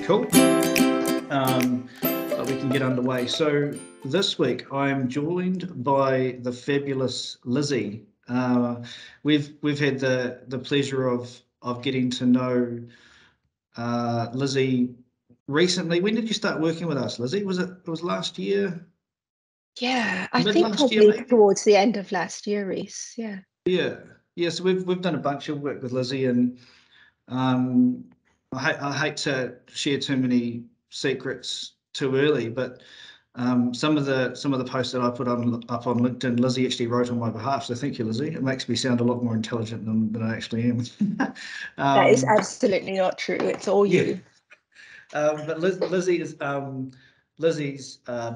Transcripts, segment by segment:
cool. But we can get underway. So this week I'm joined by the fabulous Lizzie. We've had the pleasure of getting to know Lizzie recently. When did you start working with us, Lizzie? It was last year? Yeah, I Mid think last year, probably maybe? towards the end of last year, Reese. Yeah. Yeah. So we've done a bunch of work with Lizzie, and I hate to share too many secrets too early, but some of the posts that I put up on LinkedIn, Lizzie actually wrote on my behalf. So thank you, Lizzie. It makes me sound a lot more intelligent than I actually am. That is absolutely not true. It's all yeah. you. But Lizzie's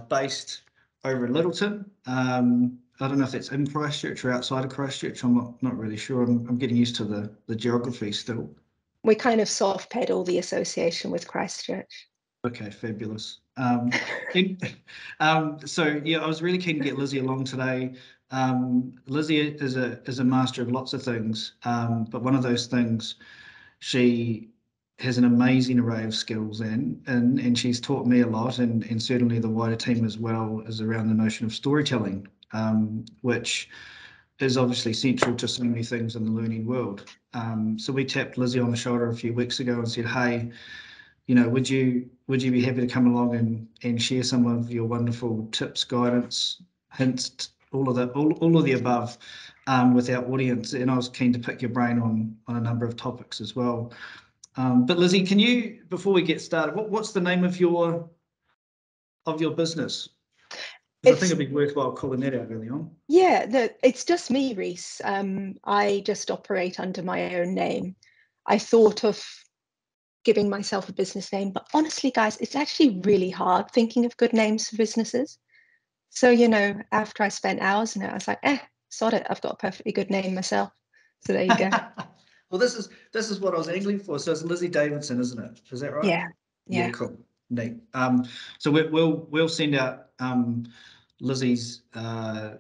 based over in Littleton. I don't know if that's in Christchurch or outside of Christchurch. I'm not really sure. I'm getting used to the geography still. We kind of soft pedal the association with Christchurch. Okay, fabulous. So yeah, I was really keen to get Lizzie along today. Lizzie is a master of lots of things, but one of those things, she has an amazing array of skills and she's taught me a lot, and certainly the wider team as well, is around the notion of storytelling, which is obviously central to so many things in the learning world. So we tapped Lizzie on the shoulder a few weeks ago and said, hey, would you be happy to come along and share some of your wonderful tips, guidance, hints, all of the above, with our audience? And I was keen to pick your brain on a number of topics as well. But Lizzie, can you, before we get started, what's the name of your business? Because I think it'd be worthwhile calling that out early on. Yeah, it's just me, Reese. I just operate under my own name. I thought of giving myself a business name, but honestly, guys, it's actually really hard thinking of good names for businesses. So, after I spent hours in it, I was like, sod it, I've got a perfectly good name myself. So there you go. Well, this is what I was angling for. So it's Lizzie Davidson, isn't it? Is that right? Yeah. Cool. Neat. So we'll send out Lizzie's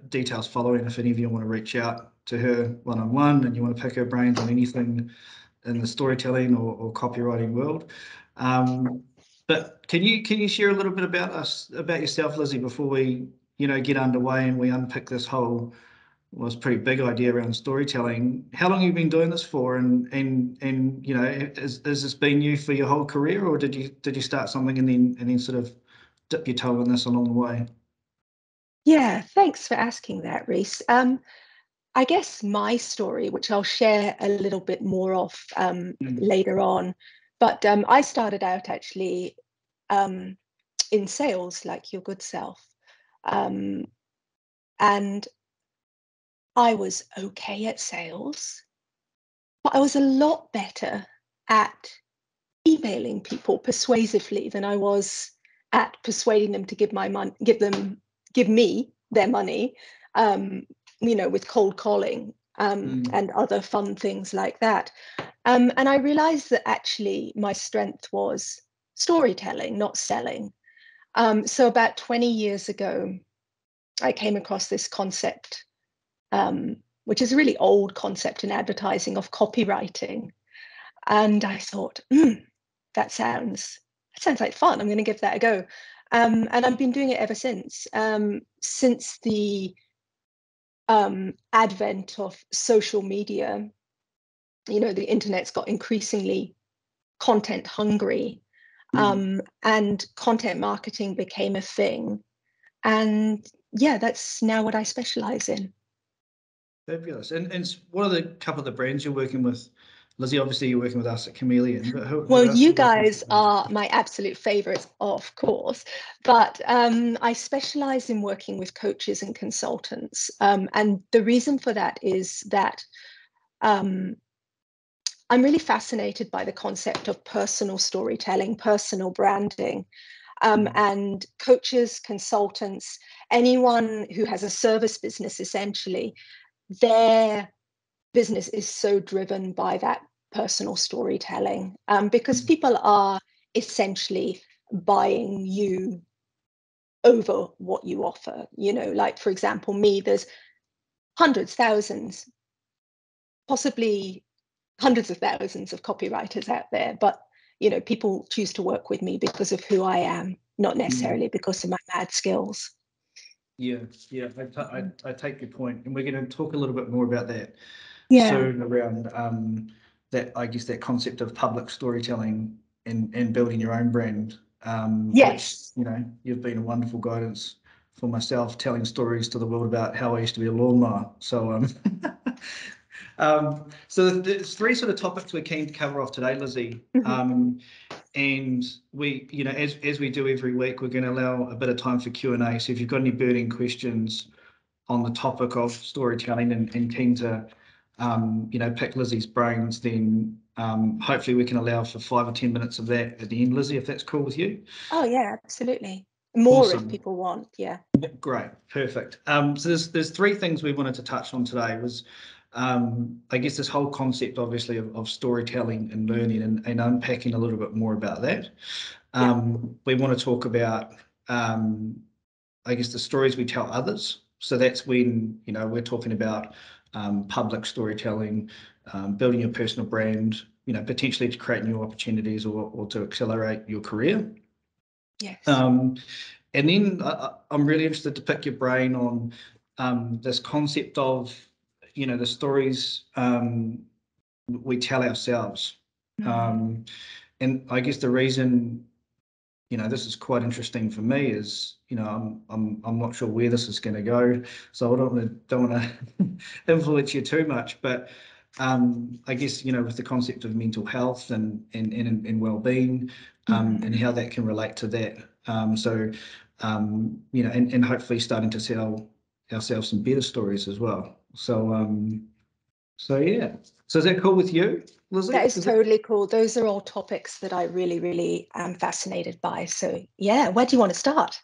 details following, if any of you want to reach out to her one-on-one and you want to pick her brains on anything in the storytelling or copywriting world. But can you share a little bit about yourself, Lizzie, before we get underway and we unpick this whole, well, it's a pretty big idea around storytelling. How long have you been doing this for, and has this been you for your whole career, or did you start something and then sort of dip your toe in this along the way? Yeah, thanks for asking that, Reese. I guess my story, which I'll share a little bit more of later on, but I started out actually in sales, like your good self. And I was okay at sales, but I was a lot better at emailing people persuasively than I was at persuading them to give me their money, with cold calling and other fun things like that. And I realized that actually my strength was storytelling, not selling. So about 20 years ago, I came across this concept, which is a really old concept in advertising, of copywriting. And I thought, that sounds like fun. I'm going to give that a go. And I've been doing it ever since. Since the advent of social media, the internet's got increasingly content hungry, and content marketing became a thing. And yeah, that's now what I specialize in. Fabulous. And what are the couple of the brands you're working with? Lizzie, obviously you're working with us at Chameleon, but who Well, else you are you working guys with? are my absolute favorites, of course, but I specialize in working with coaches and consultants. And the reason for that is that I'm really fascinated by the concept of personal storytelling, personal branding. And coaches, consultants, anyone who has a service business, essentially, their business is so driven by that personal storytelling, because people are essentially buying you over what you offer. Like, for example, me, there's hundreds, thousands, possibly hundreds of thousands of copywriters out there, but people choose to work with me because of who I am, not necessarily because of my mad skills. Yeah, I take your point, and we're going to talk a little bit more about that soon around that, I guess, that concept of public storytelling and building your own brand. Yes. Which, you've been a wonderful guidance for myself, telling stories to the world about how I used to be a lawnmower. So so there's three sort of topics we're keen to cover off today, Lizzie. And we, as we do every week, we're going to allow a bit of time for Q&A. So if you've got any burning questions on the topic of storytelling and keen to, pick Lizzie's brains, then hopefully we can allow for 5 or 10 minutes of that at the end, Lizzie, if that's cool with you. Oh yeah, absolutely. More if people want. Yeah. Great, perfect. So there's three things we wanted to touch on today. Was I guess this whole concept, obviously, of storytelling and learning, and unpacking a little bit more about that. We want to talk about, I guess, the stories we tell others. So that's when, we're talking about public storytelling, building your personal brand, potentially to create new opportunities or to accelerate your career. Yes. And then I'm really interested to pick your brain on this concept of, the stories we tell ourselves. And I guess the reason, this is quite interesting for me is, I'm not sure where this is going to go, so I don't want to influence you too much, but I guess, with the concept of mental health and well-being, and how that can relate to that. And hopefully starting to tell ourselves some better stories as well. So yeah. So is that cool with you, Lizzie? That is totally cool. Those are all topics that I really, really am fascinated by. So yeah, where do you want to start?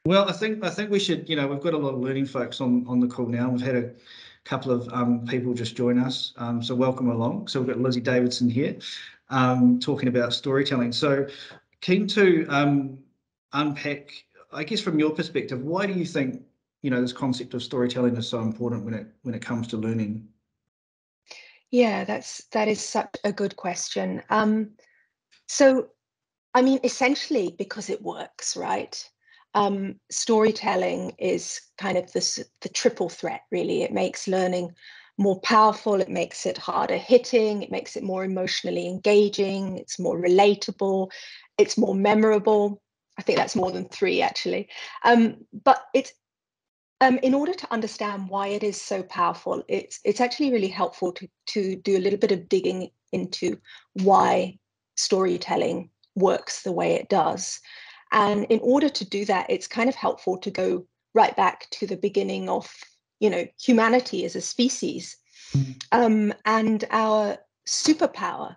Well, I think we should, we've got a lot of learning folks on the call now. We've had a couple of people just join us. So welcome along. So we've got Lizzie Davidson here, talking about storytelling. So keen to unpack, I guess, from your perspective, why do you think, this concept of storytelling is so important when it comes to learning? Yeah, that is such a good question. So, I mean, essentially because it works, right? Storytelling is kind of the triple threat, really. It makes learning more powerful, it makes it harder hitting, it makes it more emotionally engaging, it's more relatable, it's more memorable. I think that's more than three, actually. But it's in order to understand why it is so powerful, it's actually really helpful to do a little bit of digging into why storytelling works the way it does. And in order to do that, it's kind of helpful to go right back to the beginning of, humanity as a species, and our superpower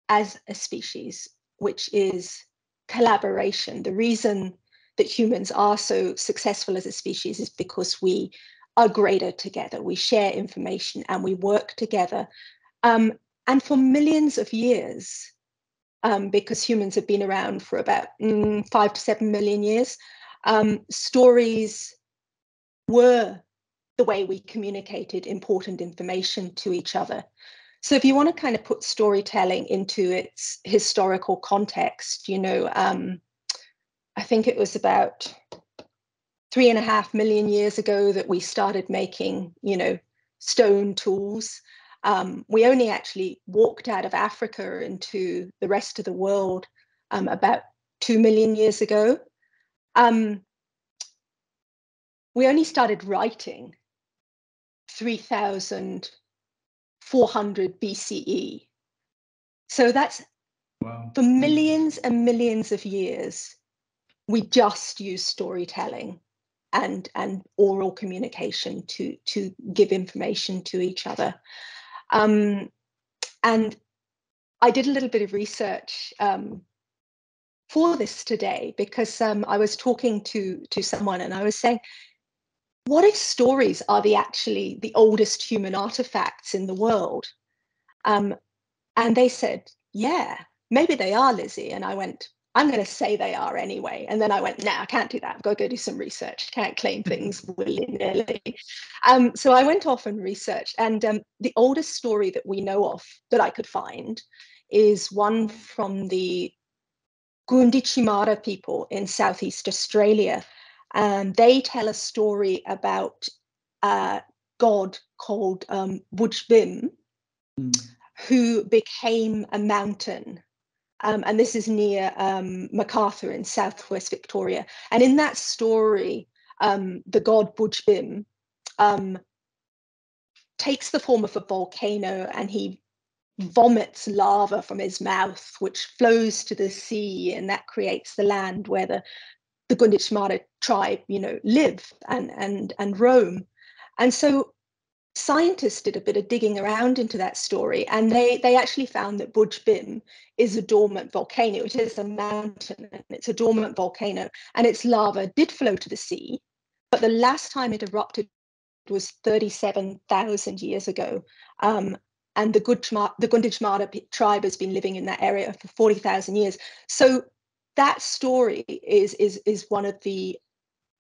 as a species, which is collaboration. The reason that humans are so successful as a species is because we are greater together. We share information and we work together. And for millions of years, because humans have been around for about 5 to 7 million years, stories were the way we communicated important information to each other. So if you want to kind of put storytelling into its historical context, I think it was about 3.5 million years ago that we started making, stone tools. We only actually walked out of Africa into the rest of the world about 2 million years ago. We only started writing 3,400 BCE. So that's Wow. For millions and millions of years, we just use storytelling and oral communication to give information to each other. And I did a little bit of research for this today because I was talking to someone and I was saying, what if stories are the oldest human artifacts in the world? And they said, yeah, maybe they are, Lizzie. And I went, I'm going to say they are anyway. And then I went, nah, I can't do that. I've got to go do some research. Can't claim things willy-nilly. So I went off and researched. And the oldest story that we know of that I could find is one from the Gunditjmara people in Southeast Australia. They tell a story about a god called Bujbim, who became a mountain. And this is near Macarthur in southwest Victoria. And in that story, the god Bujbim takes the form of a volcano, and he vomits lava from his mouth, which flows to the sea, and that creates the land where the Gunditjmara tribe, live and roam. And so scientists did a bit of digging around into that story, and they actually found that Bujbim is a dormant volcano. It is a mountain, and it's a dormant volcano, and its lava did flow to the sea, but the last time it erupted was 37,000 years ago. And the Gunditjmara tribe has been living in that area for 40,000 years. So that story is one of the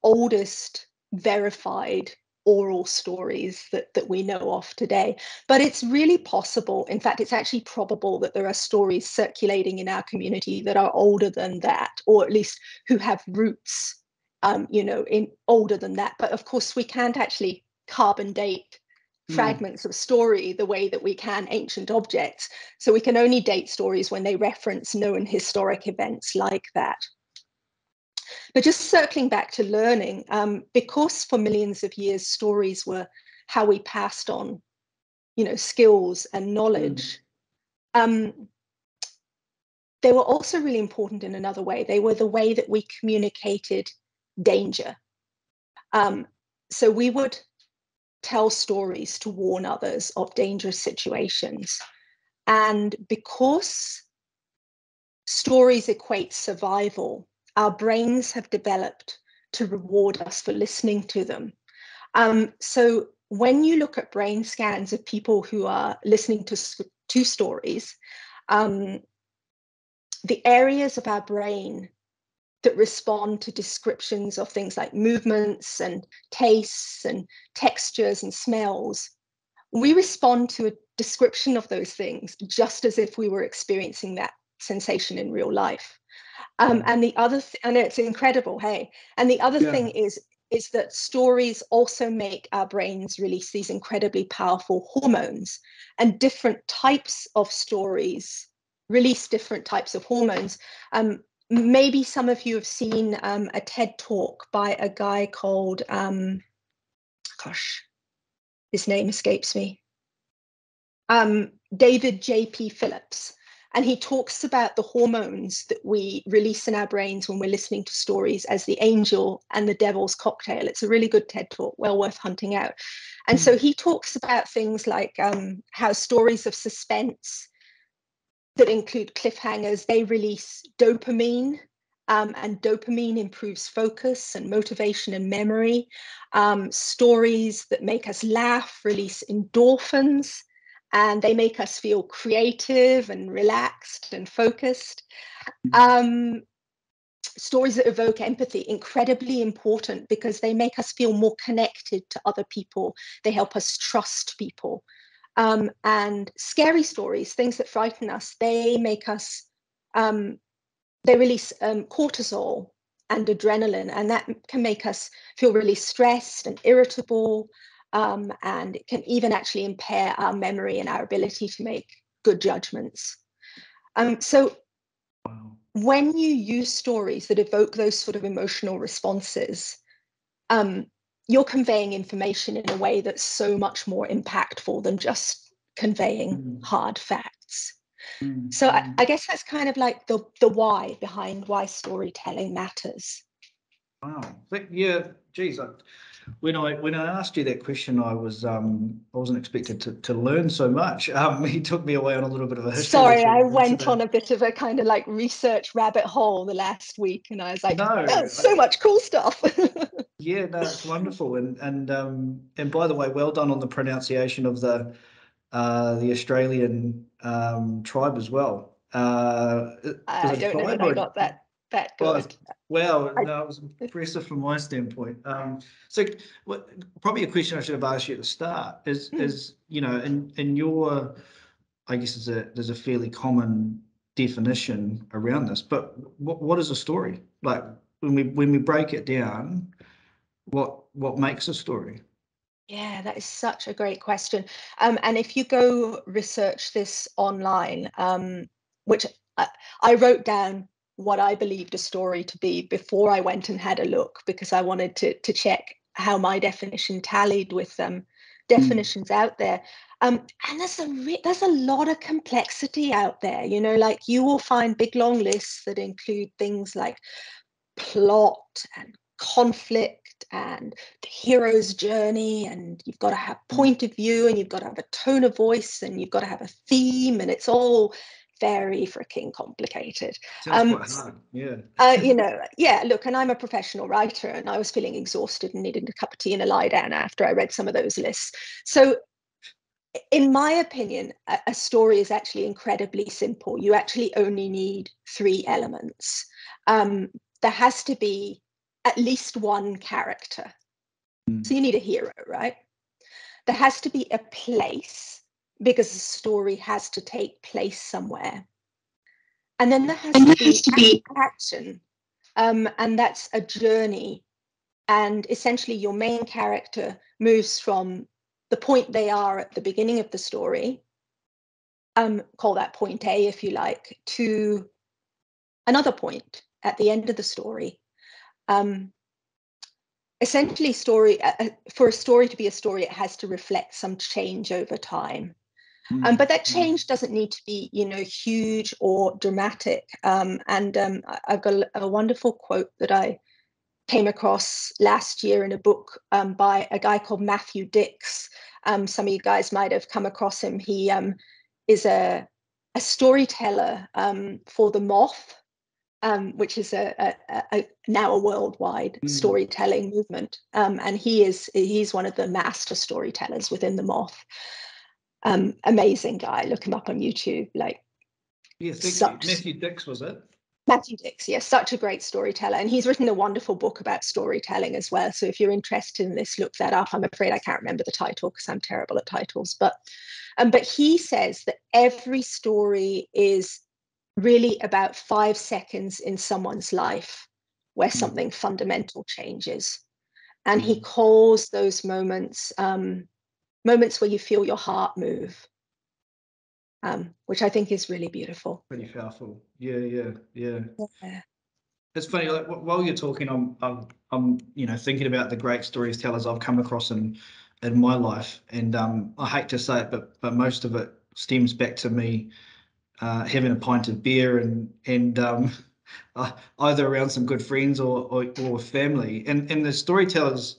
oldest verified oral stories that we know of today. But it's really possible, in fact, it's actually probable that there are stories circulating in our community that are older than that, or at least who have roots, in older than that. But of course, we can't actually carbon date fragments of story the way that we can ancient objects. So we can only date stories when they reference known historic events like that. But just circling back to learning, because for millions of years, stories were how we passed on, skills and knowledge. They were also really important in another way. They were the way that we communicated danger. So we would tell stories to warn others of dangerous situations. And because stories equate survival, our brains have developed to reward us for listening to them. So when you look at brain scans of people who are listening to stories, the areas of our brain that respond to descriptions of things like movements and tastes and textures and smells, we respond to a description of those things just as if we were experiencing that sensation in real life. And the other, and it's incredible, hey. And the other thing is that stories also make our brains release these incredibly powerful hormones, and different types of stories release different types of hormones. Maybe some of you have seen a TED talk by a guy called, his name escapes me, David J.P. Phillips. And he talks about the hormones that we release in our brains when we're listening to stories as the angel and the devil's cocktail. It's a really good TED talk, well worth hunting out. And so he talks about things like how stories of suspense that include cliffhangers, they release dopamine, and dopamine improves focus and motivation and memory. Stories that make us laugh release endorphins, and they make us feel creative and relaxed and focused. Stories that evoke empathy, incredibly important because they make us feel more connected to other people. They help us trust people. And scary stories, things that frighten us, they make us, they release cortisol and adrenaline, and that can make us feel really stressed and irritable. And it can even actually impair our memory and our ability to make good judgments. So when you use stories that evoke those sort of emotional responses, you're conveying information in a way that's so much more impactful than just conveying hard facts. So I guess that's kind of like the why behind why storytelling matters. Wow. Yeah, geez. When I asked you that question, I wasn't expected to learn so much. He took me away on a little bit of a history Sorry, lesson. I went on a bit of a kind of like research rabbit hole the last week, and I was like, No, oh, so much cool stuff. yeah, no, it's wonderful. And by the way, well done on the pronunciation of the Australian tribe as well. Was I it don't know five that I or? got that Oh, good. well, I, no, it was impressive from my standpoint. So probably a question I should have asked you at the start mm, is in your, I guess there's a fairly common definition around this, but what is a story? Like when we break it down, what makes a story? yeah, that is such a great question. And if you go research this online, which I, I wrote down what I believed a story to be before I went and had a look because I wanted to check how my definition tallied with Mm, definitions out there. And there's a lot of complexity out there. You know, like you will find big long lists that include things like plot and conflict and the hero's journey, and you've got to have mm. point of view, and you've got to have a tone of voice, and you've got to have a theme, and it's all very freaking complicated. Sounds quite hard. Yeah. Yeah, look, and I'm a professional writer, and I was feeling exhausted and needed a cup of tea and a lie down after I read some of those lists. So in my opinion, a story is actually incredibly simple. You actually only need three elements. Um, there has to be at least one character. So Mm, you need a hero, right? There has to be a place because the story has to take place somewhere. And then there has and to there has be to be. action, and that's a journey. And essentially, your main character moves from the point they are at the beginning of the story, call that point A if you like, to another point at the end of the story. Um, Essentially, for a story to be a story, it has to reflect some change over time. Mm, But that mm, change doesn't need to be, huge or dramatic. And I've got a wonderful quote that I came across last year in a book by a guy called Matthew Dix. Some of you guys might have come across him. He is a storyteller for the Moth, which is now a worldwide mm. storytelling movement. And he's one of the master storytellers within the Moth. Amazing guy. Look him up on YouTube. Like Yeah, thank you. such Matthew Dix, was it? Matthew Dix, yes, such a great storyteller. And he's written a wonderful book about storytelling as well. So if you're interested in this, look that up. I'm afraid I can't remember the title because I'm terrible at titles. But he says that every story is really about 5 seconds in someone's life where Mm, something fundamental changes. And he mm. calls those moments where you feel your heart move, which I think is really beautiful. Pretty powerful. Yeah, yeah, yeah. Yeah. It's funny, like while you're talking, I'm thinking about the great storytellers I've come across in my life, and I hate to say it, but most of it stems back to me having a pint of beer and either around some good friends or family. And the storytellers,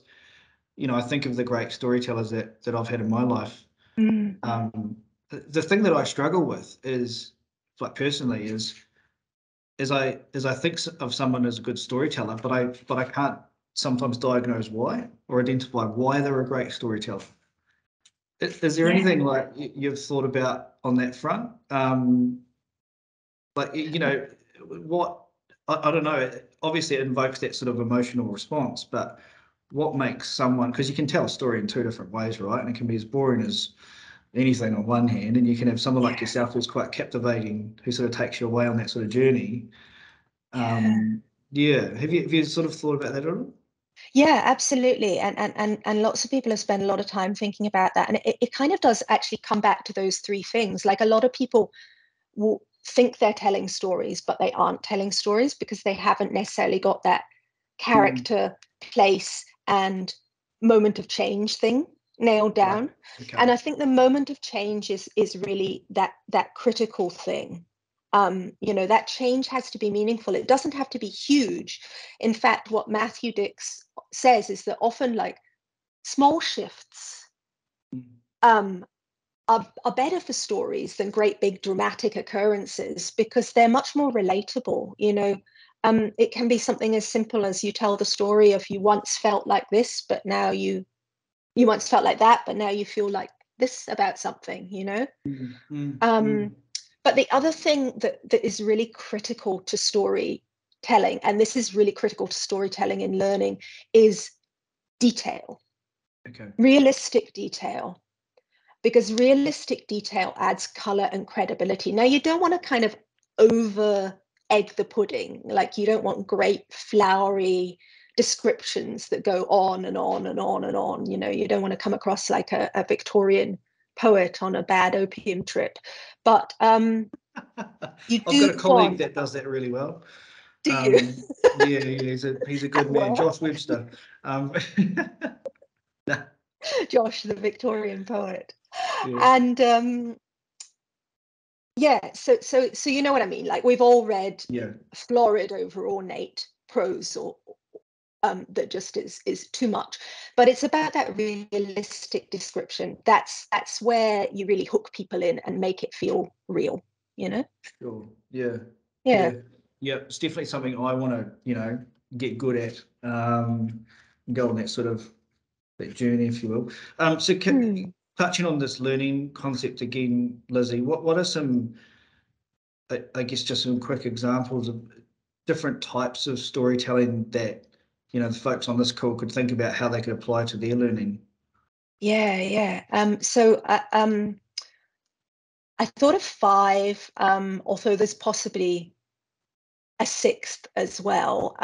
I think of the great storytellers that I've had in my life. Mm. The thing that I struggle with is, like personally, is I think of someone as a good storyteller, but I can't sometimes diagnose why or identify why they're a great storyteller. Is there Yeah. anything like you've thought about on that front? Like what I don't know. Obviously, it invokes that sort of emotional response, but what makes someone, because you can tell a story in two different ways, right? And it can be as boring as anything on one hand, and you can have someone like Yeah. yourself who's quite captivating, who sort of takes you away on that sort of journey. Yeah. Yeah. Have you sort of thought about that at all? Yeah, absolutely. And lots of people have spent a lot of time thinking about that. And it kind of does actually come back to those three things. Like a lot of people will think they're telling stories, but they aren't telling stories because they haven't necessarily got that Mm, character, place, and moment of change thing nailed right. down. Okay. And I think the moment of change is really that critical thing. That change has to be meaningful. It doesn't have to be huge. In fact, what Matthew Dix says is that often like small shifts Mm, um, are better for stories than great big dramatic occurrences because they're much more relatable. It can be something as simple as you tell the story of you once felt like this, but now you once felt like that, but now you feel like this about something. mm, mm, Um, mm. But the other thing that is really critical to storytelling, and this is really critical to storytelling and learning, is detail. Okay. Realistic detail. Because realistic detail adds color and credibility. Now, you don't want to kind of over egg the pudding. Like, you don't want great flowery descriptions that go on and on and on and on. You know, you don't want to come across like a Victorian poet on a bad opium trip. But you I've do got a colleague want, that does that really well. do you? Yeah, he's a good At man, work, Josh Webster. Nah, Josh, the Victorian poet. yeah, And yeah, so you know what I mean? Like, we've all read yeah, florid over ornate prose, or that just is too much. But it's about that realistic description. That's where you really hook people in and make it feel real, you know? sure, yeah, Yeah. yeah, yeah. It's definitely something I want to, get good at. Go on that sort of that journey, if you will. So Hmm. touching on this learning concept again, Lizzie, what are some, I guess, just some quick examples of different types of storytelling that, the folks on this call could think about how they could apply to their learning? Yeah, yeah. I thought of five, although there's possibly a sixth as well.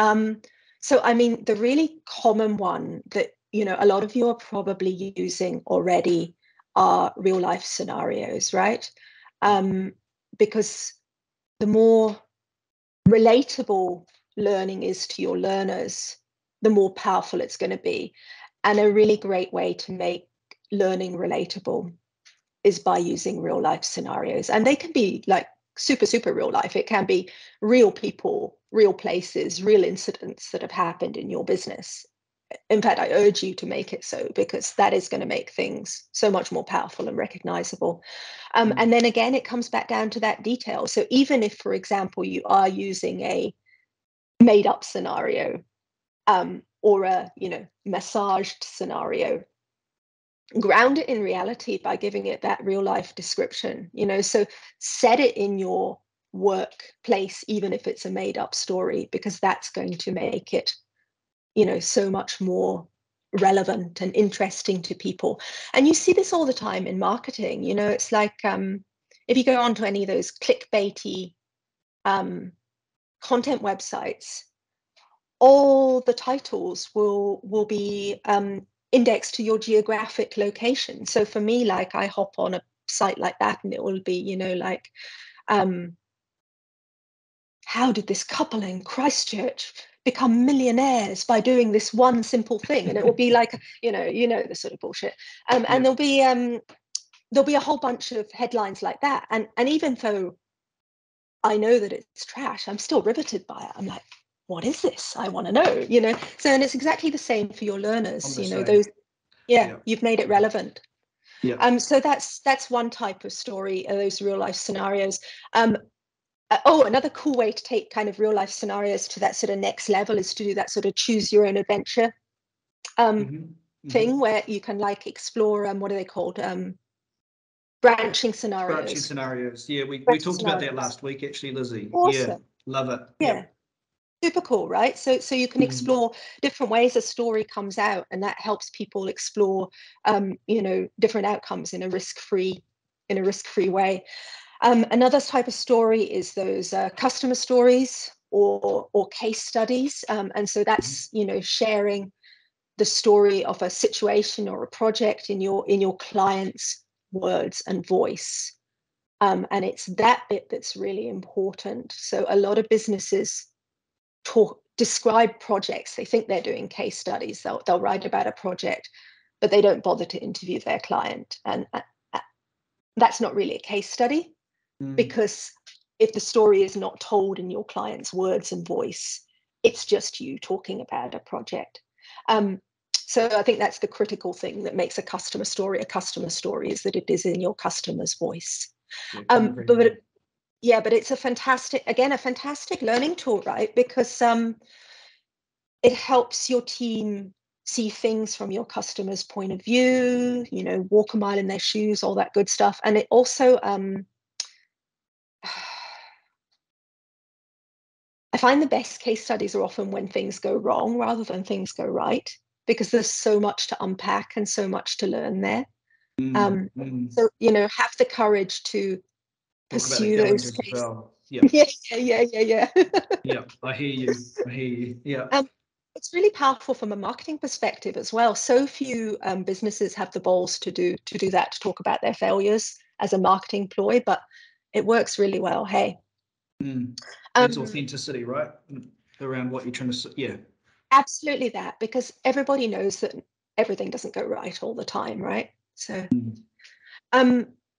So, I mean, the really common one that, a lot of you are probably using already are real life scenarios, right? Because the more relatable learning is to your learners, the more powerful it's going to be. And a really great way to make learning relatable is by using real life scenarios. And they can be like super, super real life. It can be real people, real places, real incidents that have happened in your business. In fact, I urge you to make it so, because that is going to make things so much more powerful and recognizable. And then again, it comes back down to that detail. So even if, for example, you are using a made up scenario, or a massaged scenario, ground it in reality by giving it that real life description. So set it in your workplace, even if it's a made up story, because that's going to make it so much more relevant and interesting to people. And you see this all the time in marketing. It's like, if you go onto any of those clickbaity content websites, all the titles will be indexed to your geographic location. So for me, like, I hop on a site like that and it will be, like, how did this couple in Christchurch become millionaires by doing this one simple thing? And it will be like, the sort of bullshit. And Yeah, there'll be a whole bunch of headlines like that. And even though I know that it's trash, I'm still riveted by it. I'm like, what is this? I want to know. So, and it's exactly the same for your I'm learners, the same. those, yeah, Yeah, you've made it relevant. yeah. So that's one type of story, those real life scenarios. Another cool way to take kind of real life scenarios to that sort of next level is to do that sort of choose your own adventure thing, where you can like explore, what are they called? Branching Branching scenarios. scenarios. Yeah, we Branching talked about that scenarios. last week, actually, Lizzie. Yeah, Awesome. love it. Yeah. Yep. Super cool, right? So you can explore different ways a story comes out, and that helps people explore, different outcomes in a risk-free way. Another type of story is those customer stories or case studies, and so that's sharing the story of a situation or a project in your client's words and voice. And it's that bit that's really important. So a lot of businesses describe projects. They think they're doing case studies. They'll write about a project, but they don't bother to interview their client. And that's not really a case study, because if the story is not told in your client's words and voice, it's just you talking about a project. So I think that's the critical thing that makes a customer story, is that it is in your customer's voice. Yeah, But yeah, but it's a fantastic learning tool, right? Because it helps your team see things from your customer's point of view, walk a mile in their shoes, all that good stuff. And it also I find the best case studies are often when things go wrong rather than things go right, because there's so much to unpack and so much to learn there. So, have the courage to Talk about the pursue those challenges as cases. well. Yeah. Yeah. Yeah. I hear you. I hear you. Yeah. It's really powerful from a marketing perspective as well. So few businesses have the balls to do that, to talk about their failures as a marketing ploy, but it works really well. Hey. It's authenticity, right? Around what you're trying to, yeah. Absolutely that, because everybody knows that everything doesn't go right all the time, right? So,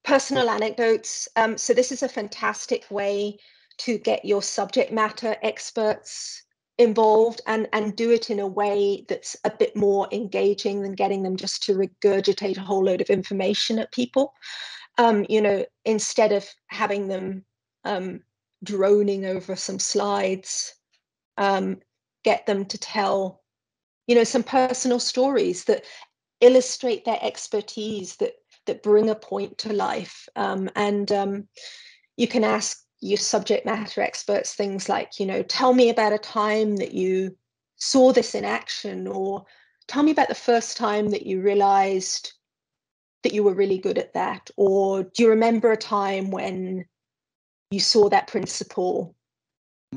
personal anecdotes. So this is a fantastic way to get your subject matter experts involved and do it in a way that's a bit more engaging than getting them just to regurgitate a whole load of information at people. Instead of having them droning over some slides, get them to tell, some personal stories that illustrate their expertise, that bring a point to life. And you can ask your subject matter experts things like, tell me about a time that you saw this in action, or tell me about the first time that you realized that you were really good at that, or do you remember a time when you saw that principle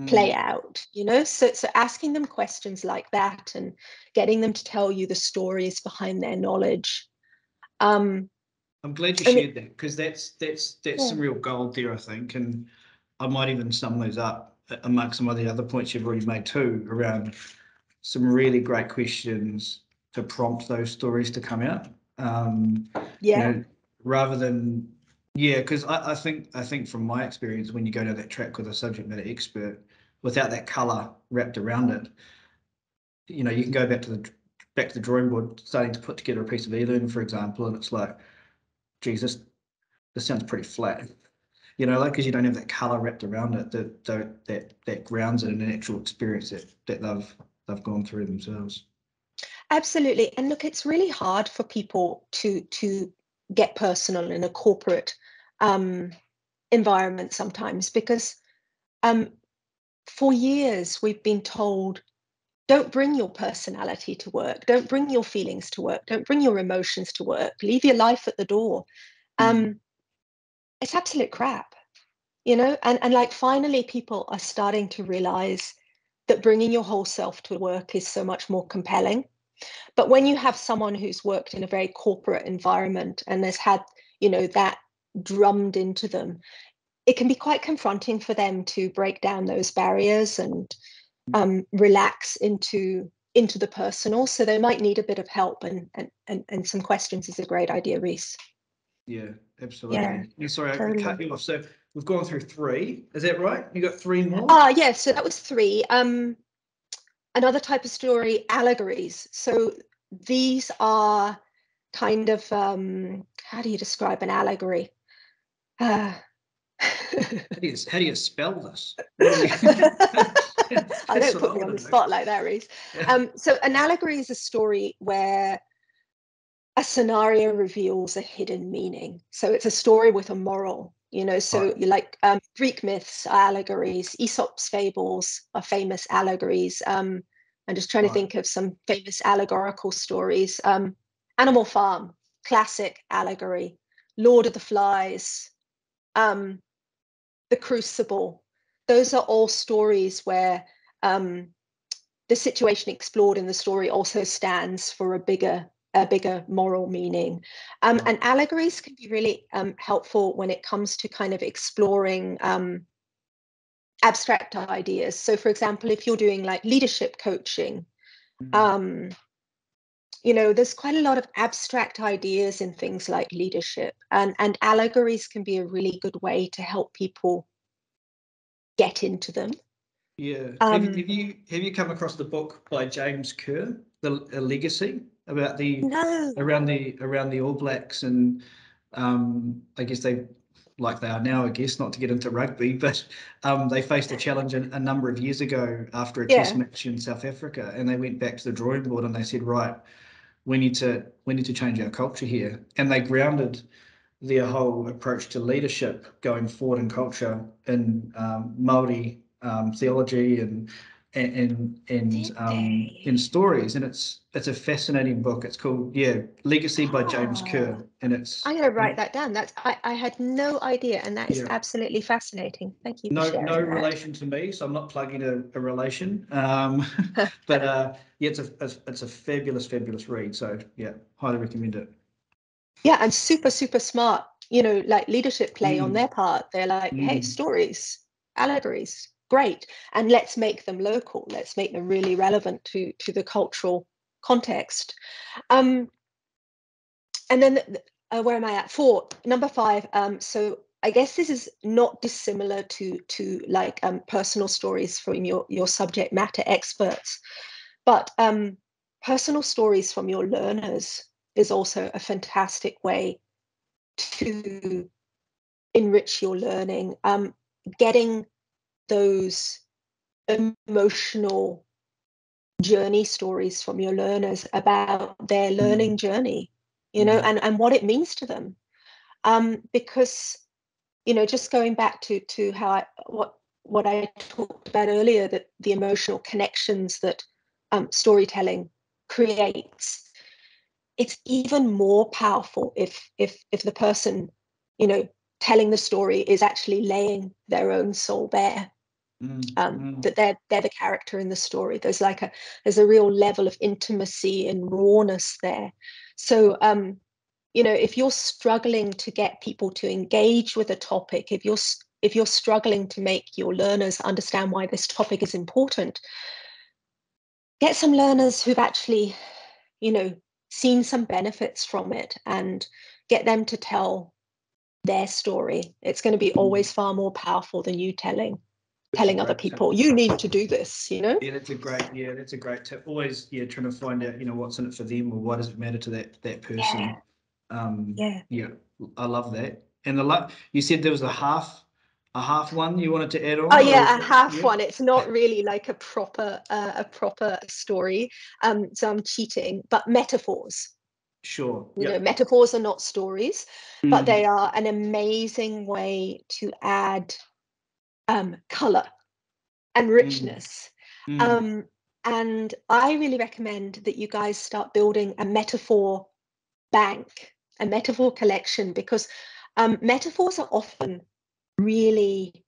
play out, so asking them questions like that and getting them to tell you the stories behind their knowledge. I'm glad you I mean, shared that, because that's yeah, some real gold there, I think, and I might even sum those up amongst some of the other points you've already made too, around some really great questions to prompt those stories to come out. yeah, Rather than, yeah, because I think from my experience, when you go down that track with a subject matter expert without that color wrapped around it, you can go back to the drawing board, starting to put together a piece of e-learning, for example, and it's like, geez, this sounds pretty flat. Like, because you don't have that color wrapped around it that grounds it in an actual experience that they've gone through themselves. absolutely. And look, it's really hard for people to get personal in a corporate environment sometimes, because for years we've been told, don't bring your personality to work, don't bring your feelings to work, don't bring your emotions to work, leave your life at the door. It's absolute crap, and like, finally people are starting to realize that bringing your whole self to work is so much more compelling. But when you have someone who's worked in a very corporate environment and has had, that drummed into them, it can be quite confronting for them to break down those barriers and relax into the personal. So they might need a bit of help, and some questions is a great idea, Reese. Yeah, Yeah, absolutely. Yeah, sorry, I totally. cut you off. So we've gone through three. Is that right? You got three more? Yeah, so that was three. Another type of story, allegories. So these are kind of, how do you describe an allegory? Uh, How do you spell this? What do you? I That's don't what I put me on want the to know. spot like that, Reese. Yeah. So an allegory is a story where a scenario reveals a hidden meaning. So it's a story with a moral, Right. so you like, Greek myths are allegories, Aesop's fables are famous allegories. I'm just trying to Right. think of some famous allegorical stories. Animal Farm, classic allegory. Lord of the Flies, um, The Crucible. Those are all stories where the situation explored in the story also stands for a bigger moral meaning. Right. And allegories can be really helpful when it comes to kind of exploring abstract ideas. So, for example, if you're doing like leadership coaching, um, there's quite a lot of abstract ideas in things like leadership, and allegories can be a really good way to help people get into them. Yeah. Um, Have you come across the book by James Kerr, The A Legacy, about no, around the All Blacks, and I guess they are now, I guess, not to get into rugby, but they faced a challenge a number of years ago after a test yeah, match in South Africa, and they went back to the drawing board and they said, right, we need to change our culture here, and they grounded their whole approach to leadership going forward in culture in Maori theology and Did they? in stories, and it's a fascinating book. It's called Legacy by James Ah, Kerr, and it's I'm going to write that down. I had no idea, and that is absolutely fascinating. Thank you for no sharing that. relation to me, so I'm not plugging a relation. But it's a fabulous read. So yeah, highly recommend it. Yeah, and super, super smart, like leadership play on their Mm, part. They're like, hey, mm, stories, allegories, great. And let's make them local. Let's make them really relevant to the cultural context. And then where am I at? Number 5. So I guess this is not dissimilar to like personal stories from your subject matter experts, but personal stories from your learners is also a fantastic way to enrich your learning. Getting those emotional journey stories from your learners about their learning journey, and what it means to them. Because, just going back to how what I talked about earlier, that the emotional connections that storytelling creates, it's even more powerful if the person, telling the story is actually laying their own soul bare. That they're the character in the story. There's a real level of intimacy and rawness there. So if you're struggling to get people to engage with a topic, if you're struggling to make your learners understand why this topic is important, get some learners who've actually, seen some benefits from it, and get them to tell their story. It's going to be always far more powerful than you telling other tip. people, you need to do this. Yeah, that's a great tip. Always, trying to find out, what's in it for them, or why does it matter to that person. Yeah. Yeah, I love that. And you said there was a half one you wanted to add Oh on, yeah, or a half one. It's not really like a proper story. So I'm cheating, but metaphors. Sure. Yeah. Metaphors are not stories, but they Mm, are an amazing way to add color and mm, richness. mm, Um, and I really recommend that you guys start building a metaphor bank, a metaphor collection, because metaphors are often really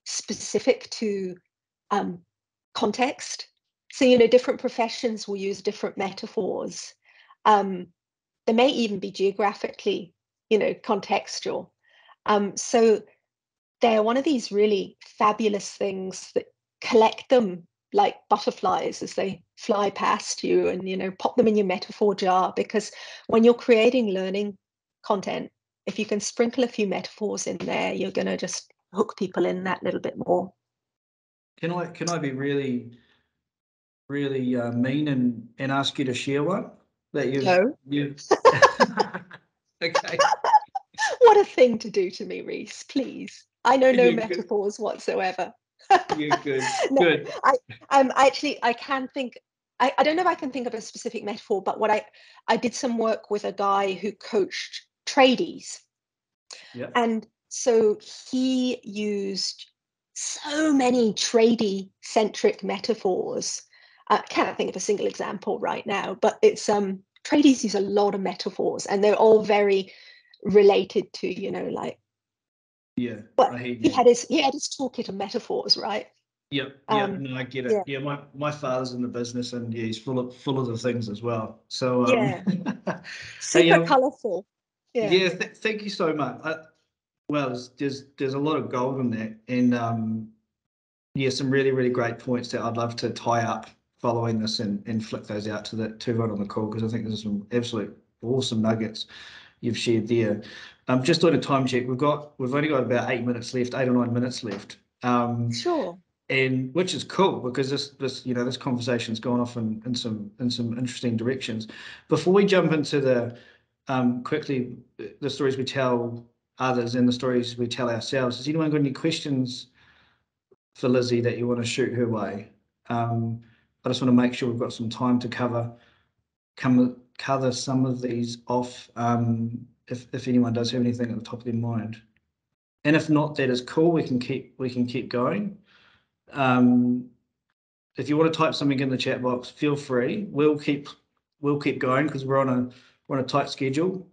specific to context. So, different professions will use different metaphors. Um, they may even be geographically, contextual. So they're one of these really fabulous things that collect them like butterflies as they fly past you, and pop them in your metaphor jar, because when you're creating learning content, if you can sprinkle a few metaphors in there, you're going to just hook people in that little bit more. Can I be really mean and ask you to share one that No. you okay. What a thing to do to me, Reese, please. I know no You're good. metaphors whatsoever. You're good. No, Good. I can think. I don't know if I can think of a specific metaphor, but I did some work with a guy who coached tradies, Yeah. and so he used so many tradie centric metaphors. I can't think of a single example right now, but it's tradies use a lot of metaphors, and they're all very related to, like, Yeah. but I hear he you. had his toolkit of metaphors, right? Yep. Yeah. Um, No, I get yeah, it. Yeah. My father's in the business, and he's full of the things as well. So yeah, hey, super colorful. Yeah, yeah. Thank you so much. Well, there's a lot of gold in that, and some really great points that I'd love to tie up following this, and flick those out to everyone on the call, because I think there's some absolute awesome nuggets you've shared there. Just doing a time check, we've only got about 8 minutes left, 8 or 9 minutes left. sure. And which is cool, because this conversation's gone off in some interesting directions. Before we jump into the quickly the stories we tell others and the stories we tell ourselves, has anyone got any questions for Lizzie that you want to shoot her way? I just want to make sure we've got some time to cover some of these off, if anyone does have anything at the top of their mind. And if not, that is cool. We can keep going. If you want to type something in the chat box, feel free. We'll keep going because we're on a tight schedule.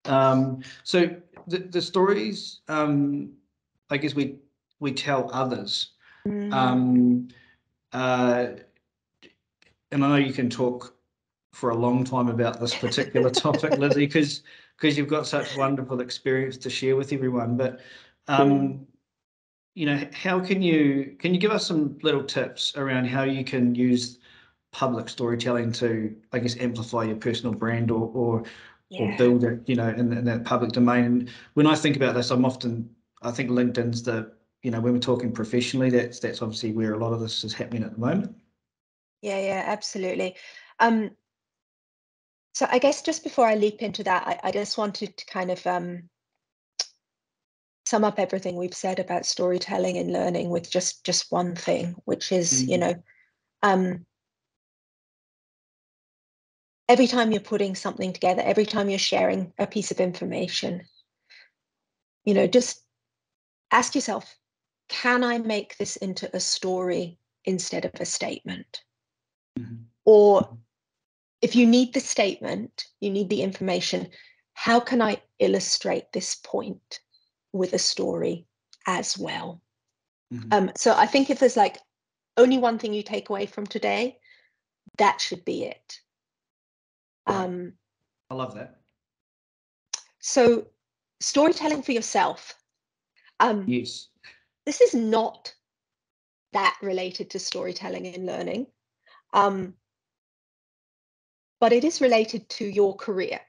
So the stories, I guess we tell others. And I know you can talk for a long time about this particular topic, Lizzie, because you've got such wonderful experience to share with everyone. But you know, how can you give us some little tips around how you can use public storytelling to, I guess, amplify your personal brand or build it, you know, in that public domain? And when I think about this, I think LinkedIn's you know, when we're talking professionally, that's obviously where a lot of this is happening at the moment. Yeah, absolutely. So I guess just before I leap into that, I just wanted to kind of sum up everything we've said about storytelling and learning with just one thing, which is, you know, every time you're putting something together, every time you're sharing a piece of information, you know, just ask yourself, can I make this into a story instead of a statement? Or if you need the statement, you need the information, how can I illustrate this point with a story as well? So I think if there's like only one thing you take away from today, that should be it. I love that. So storytelling for yourself. Yes. This is not that related to storytelling and learning, but it is related to your career.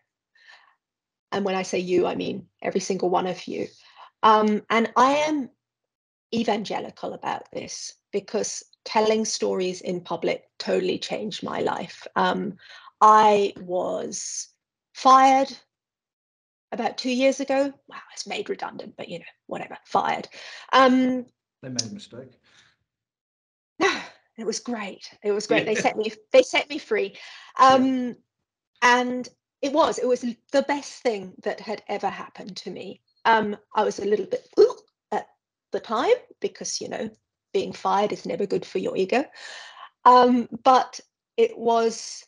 And when I say you, I mean every single one of you. And I am evangelical about this because telling stories in public totally changed my life. I was fired about 2 years ago. Wow, I was made redundant, but you know, whatever, fired. They made a mistake. No, it was great. It was great. Yeah. They set me free. And it was the best thing that had ever happened to me. I was a little bit at the time because, you know, being fired is never good for your ego. But it was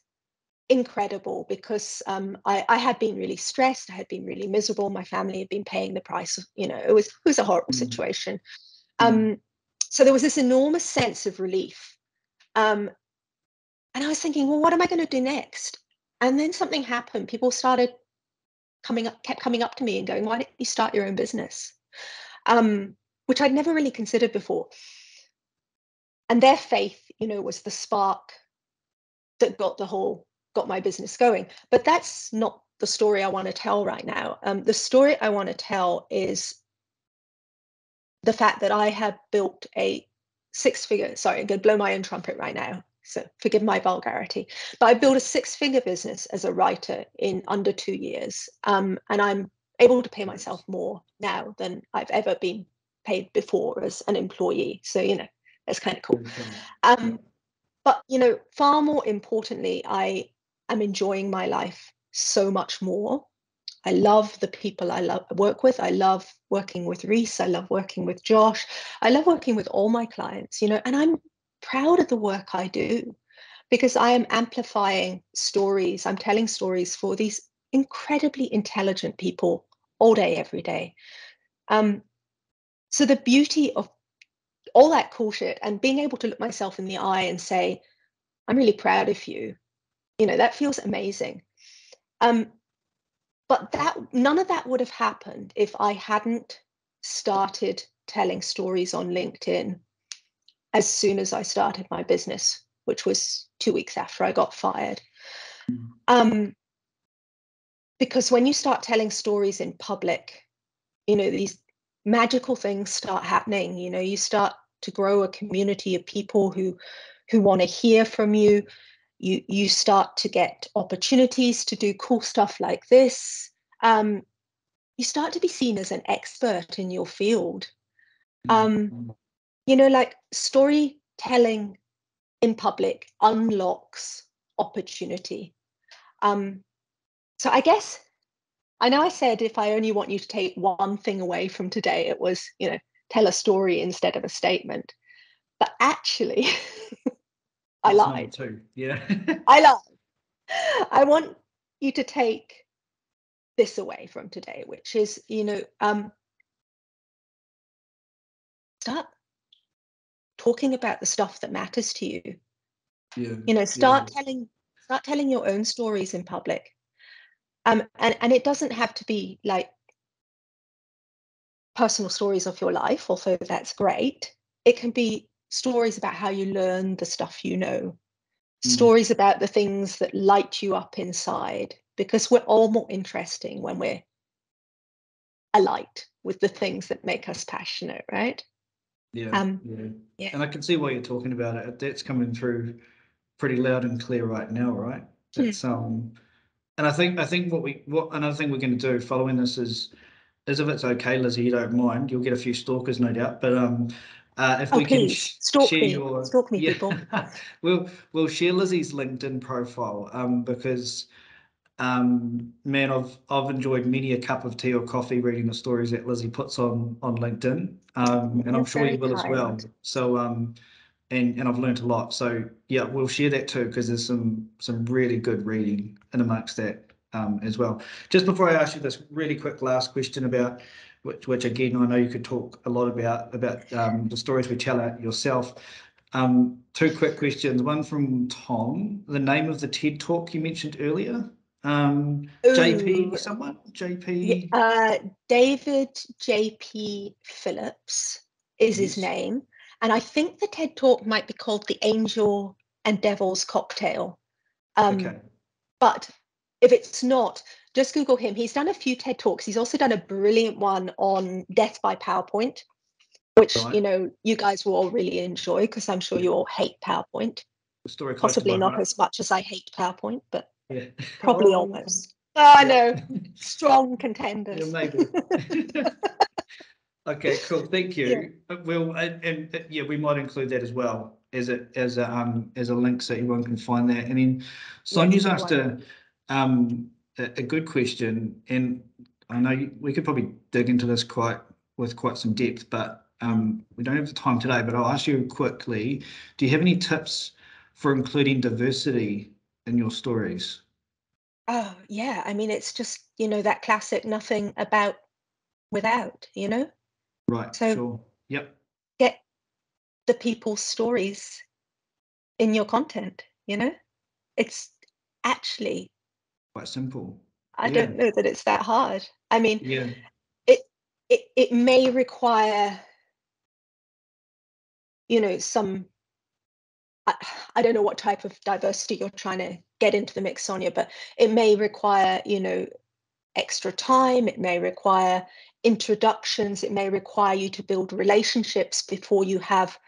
incredible because I had been really stressed. I had been really miserable. My family had been paying the price. You know, it was a horrible situation. So there was this enormous sense of relief. And I was thinking, well, what am I going to do next? And then something happened. People kept coming up to me and going, why don't you start your own business? Which I'd never really considered before. And their faith, you know, was the spark that got my business going. But that's not the story I want to tell right now. The story I want to tell is the fact that I have built a sorry, I'm going to blow my own trumpet right now, so forgive my vulgarity, but I built a 6-figure business as a writer in under 2 years. And I'm able to pay myself more now than I've ever been paid before as an employee. So, you know, that's kind of cool. But, you know, far more importantly, I am enjoying my life so much more. I love the people I work with. I love working with Reese. I love working with Josh. I love working with all my clients, you know, and I'm proud of the work I do because I am amplifying stories. I'm telling stories for these incredibly intelligent people all day, every day. So the beauty of all that cool shit and being able to look myself in the eye and say, I'm really proud of you, you know, that feels amazing. But none of that would have happened if I hadn't started telling stories on LinkedIn as soon as I started my business, which was 2 weeks after I got fired. Because when you start telling stories in public, you know, these magical things start happening. You know, you start to grow a community of people who want to hear from you. You start to get opportunities to do cool stuff like this. You start to be seen as an expert in your field. You know, like storytelling in public unlocks opportunity. So I guess, I know I said if I only want you to take one thing away from today, it was, you know, tell a story instead of a statement. But actually, I That's number lied. 2. Yeah. I lied. I want you to take this away from today, which is, start talking about the stuff that matters to you. Yeah. Start telling your own stories in public. And it doesn't have to be like personal stories of your life, although that's great. It can be stories about how you learn the stuff you know, stories about the things that light you up inside, because we're all more interesting when we're alight with the things that make us passionate, right? Yeah. Yeah. And I can see why you're talking about it. That's coming through pretty loud and clear right now, right? It's and I think what another thing we're going to do following this is if it's okay, Lizzie, you don't mind, you'll get a few stalkers, no doubt. But if Oh, we can please share your stalk me, people. we'll share Lizzie's LinkedIn profile because man, I've enjoyed many a cup of tea or coffee reading the stories that Lizzie puts on LinkedIn, and I'm You're sure very you will as well. kind. So and I've learned a lot. So yeah, we'll share that too because there's some really good reading in amongst that as well. Just before I ask you this really quick last question about which again I know you could talk a lot about the stories we tell out yourself. Two quick questions. One from Tom. The name of the TED talk you mentioned earlier. JP, Ooh, someone? yeah, JP. David J.P. Phillips is his Yes. name. And I think the TED Talk might be called The Angel and Devil's Cocktail. Okay. But if it's not, just Google him. He's done a few TED Talks. He's also done a brilliant one on death by PowerPoint, which, Right. you guys will all really enjoy because I'm sure you all hate PowerPoint. The story close to Possibly my not heart. as much as I hate PowerPoint, but Yeah. probably Oh, almost. Oh, I yeah. know. Strong Yeah, contenders. maybe. Okay, cool. Thank Yeah. you. We'll yeah, we might include that as well as a link so everyone can find that. And then Yes, Sonia's don't asked worry. a good question, and I know we could probably dig into this with quite some depth, but we don't have the time today. But I'll ask you quickly: do you have any tips for including diversity in your stories? Oh, yeah. I mean, it's just, that classic nothing about without. Right. So Sure. Yep. get the people's stories in your content. It's actually, Quite simple. I Yeah. don't know that it's that hard. I mean, Yeah. it it may require, some I, I don't know what type of diversity you're trying to get into the mix, Sonia, but it may require, extra time. It may require introductions. It may require you to build relationships before you have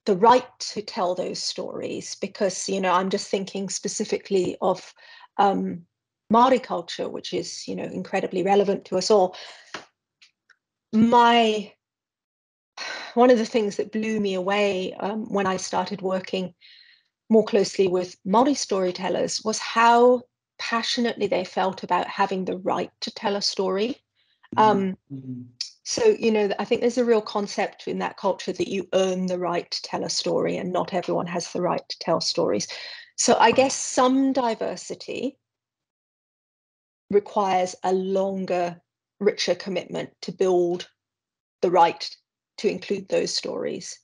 the right to tell those stories. Because, I'm just thinking specifically of Maori culture, which is, incredibly relevant to us all. One of the things that blew me away when I started working more closely with Maori storytellers was how passionately they felt about having the right to tell a story. Mhm. Um, Mhm. so, I think there's a real concept in that culture that you earn the right to tell a story, and not everyone has the right to tell stories. So I guess some diversity requires a longer, richer commitment to build the right to include those stories.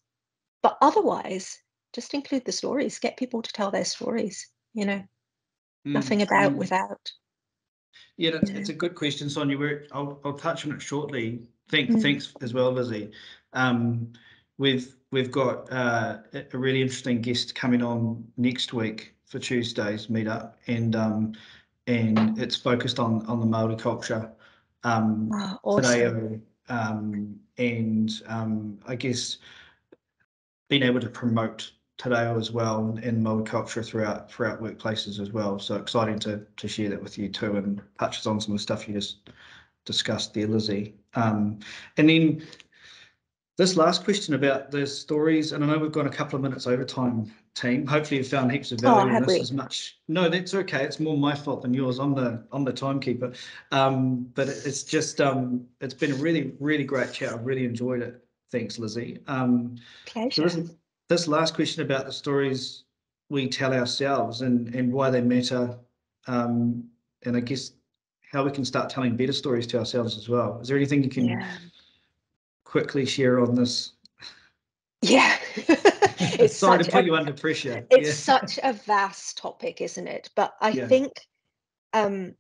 But otherwise, just include the stories, get people to tell their stories. Nothing Mm, about mm. without. Yeah, Yeah. it's a good question, Sonia. I'll touch on it shortly. Mm. Thanks as well, Lizzie. Um, we've got a really interesting guest coming on next week for Tuesday's meetup, and it's focused on the Maori culture Oh, today, awesome. and I guess being able to promote Te Reo as well and Māori culture throughout workplaces as well. So exciting to share that with you too, and touches on some of the stuff you just discussed there, Lizzie. And then this last question about the stories, and I know we've gone a couple of minutes over time, team. Hopefully you found heaps of Oh, value in have this we? as much. No, that's okay. It's more my fault than yours. I'm the timekeeper. But it's just it's been a really, really great chat. I've really enjoyed it. Thanks, Lizzie. So this Pleasure. this last question about the stories we tell ourselves and why they matter, and I guess how we can start telling better stories to ourselves as well. Is there anything you can quickly share on this? Yeah. It's Sorry to such put a you under pressure. it's Yeah. such a vast topic, isn't it? But I Yeah. think, and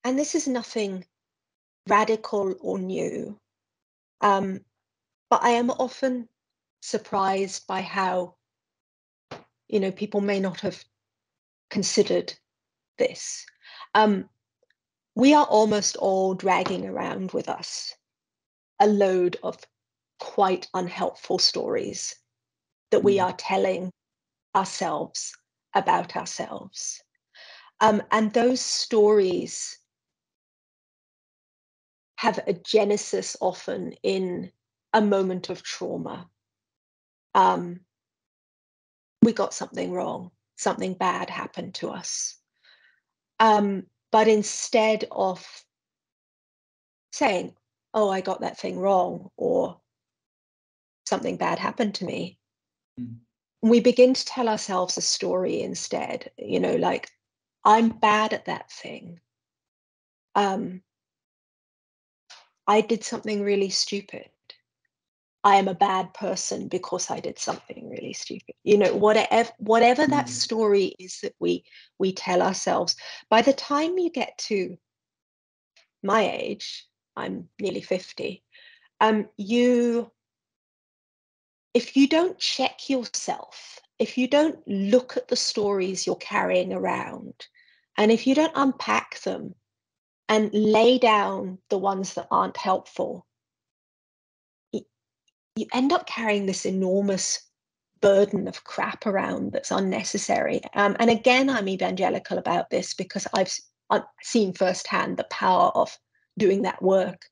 this is nothing radical or new, but I am often surprised by how, people may not have considered this. We are almost all dragging around with us a load of quite unhelpful stories that we are telling ourselves about ourselves. And those stories have a genesis often in a moment of trauma. We got something wrong, something bad happened to us. But instead of saying, oh, I got that thing wrong, or something bad happened to me, we begin to tell ourselves a story instead, like, I'm bad at that thing. I did something really stupid. I am a bad person because I did something really stupid. Whatever that story is that we tell ourselves. By the time you get to my age, I'm nearly 50. If you don't check yourself, if you don't look at the stories you're carrying around, and if you don't unpack them and lay down the ones that aren't helpful, you end up carrying this enormous burden of crap around that's unnecessary. And again, I'm evangelical about this because I've seen firsthand the power of doing that work.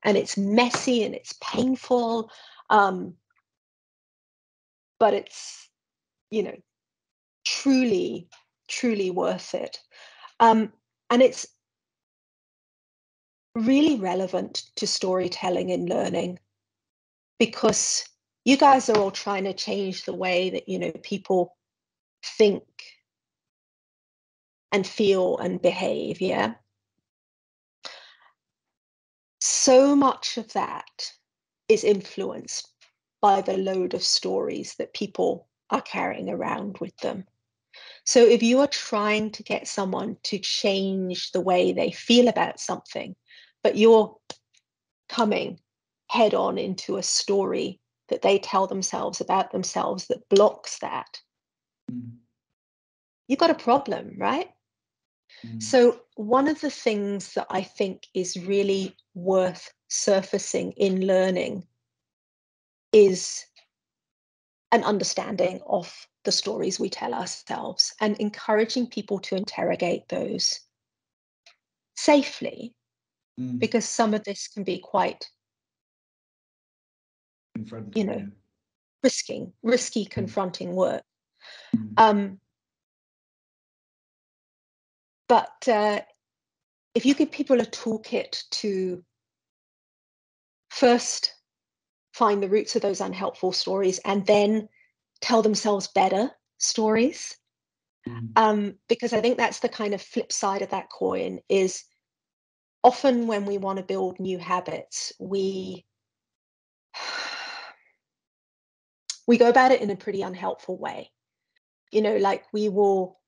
And it's messy and it's painful, but it's, truly, truly worth it. And it's really relevant to storytelling and learning, because you guys are all trying to change the way that, people think and feel and behave. Yeah. So much of that is influenced by the load of stories that people are carrying around with them. So if you are trying to get someone to change the way they feel about something, but you're coming head on into a story that they tell themselves about themselves that blocks that, you've got a problem, right? So one of the things that I think is really worth surfacing in learning is an understanding of the stories we tell ourselves and encouraging people to interrogate those safely, because some of this can be quite, risky, confronting work. But if you give people a toolkit to first find the roots of those unhelpful stories and then tell themselves better stories, because I think that's the kind of flip side of that coin, is often when we want to build new habits, we go about it in a pretty unhelpful way. Like, we will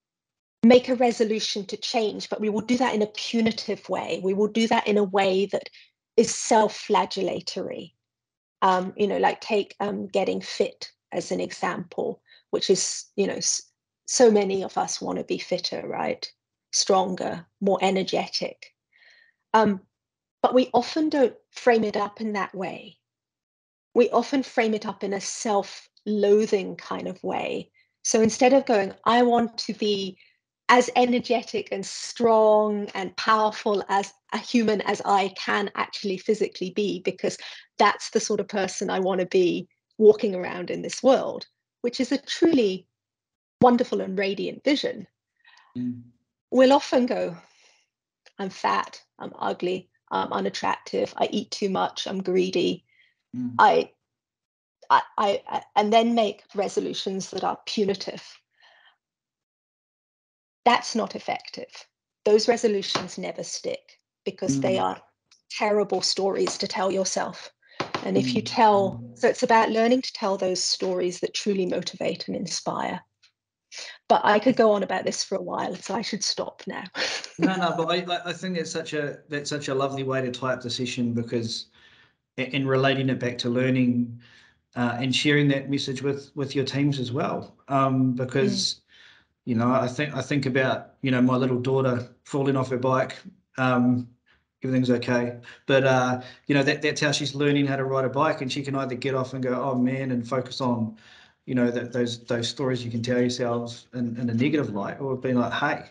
make a resolution to change, but we will do that in a punitive way. We will do that in a way that is self-flagellatory. Like, take getting fit as an example, which is, so many of us want to be fitter, right? Stronger, more energetic. But we often don't frame it up in that way. We often frame it up in a self-loathing kind of way. So instead of going, I want to be as energetic and strong and powerful as a human as I can actually physically be, because that's the sort of person I want to be walking around in this world, which is a truly wonderful and radiant vision, we'll often go, I'm fat, I'm ugly, I'm unattractive, I eat too much, I'm greedy, I and then make resolutions that are punitive. That's not effective. Those resolutions never stick because they are terrible stories to tell yourself. And if you tell, so it's about learning to tell those stories that truly motivate and inspire. But I could go on about this for a while, so I should stop now. No, but I think that's such a lovely way to tie up the session, because in relating it back to learning and sharing that message with your teams as well, because you know, I think about, you know, my little daughter falling off her bike. Everything's okay, but you know, that's how she's learning how to ride a bike, and she can either get off and go, oh man, and focus on, you know, those stories you can tell yourselves in a negative light, or being like, hey,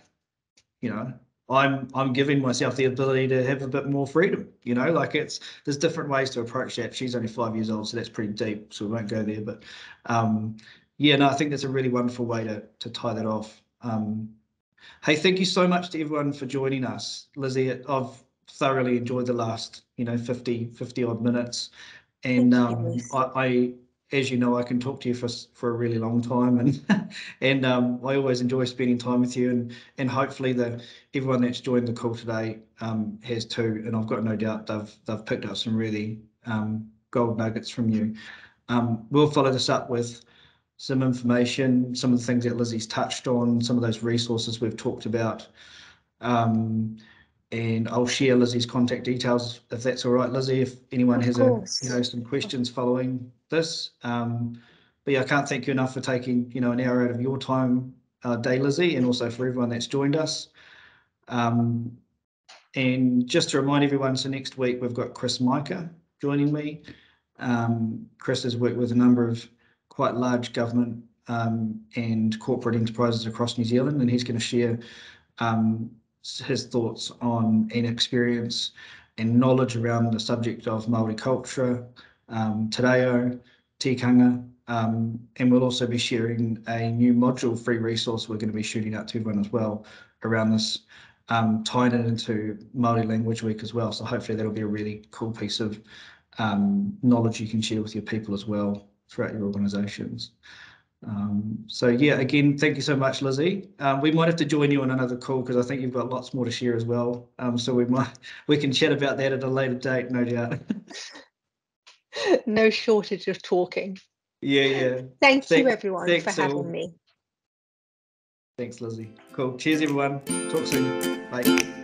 you know, I'm giving myself the ability to have a bit more freedom, you know, like there's different ways to approach that. She's only 5 years old, so that's pretty deep, so we won't go there, but yeah, no, I think that's a really wonderful way to tie that off. Hey, thank you so much to everyone for joining us. Lizzie, I've thoroughly enjoyed the last, you know, 50 odd minutes. And I, as you know, I can talk to you for a really long time, and and I always enjoy spending time with you, and hopefully everyone that's joined the call today has too, and I've got no doubt they've picked up some really gold nuggets from you. We'll follow this up with some information, some of the things that Lizzie's touched on, some of those resources we've talked about. And I'll share Lizzie's contact details, if that's all right, Lizzie, if anyone has some questions following this. But yeah, I can't thank you enough for taking, you know, an hour out of your time day, Lizzie, and also for everyone that's joined us. And just to remind everyone, so next week we've got Chris Micah joining me. Chris has worked with a number of quite large government and corporate enterprises across New Zealand, and he's going to share his thoughts on and experience and knowledge around the subject of Māori culture, te reo, tikanga, and we'll also be sharing a new module free resource we're going to be shooting out to everyone as well around this, tying it into Māori Language Week as well. So hopefully that'll be a really cool piece of knowledge you can share with your people as well throughout your organisations. So yeah, again, thank you so much, Lizzie. We might have to join you on another call, because I think you've got lots more to share as well. So we can chat about that at a later date, no doubt. No shortage of talking. Yeah. Thank you, everyone, for having me. Thanks, Lizzie. Cool. Cheers, everyone. Talk soon. Bye.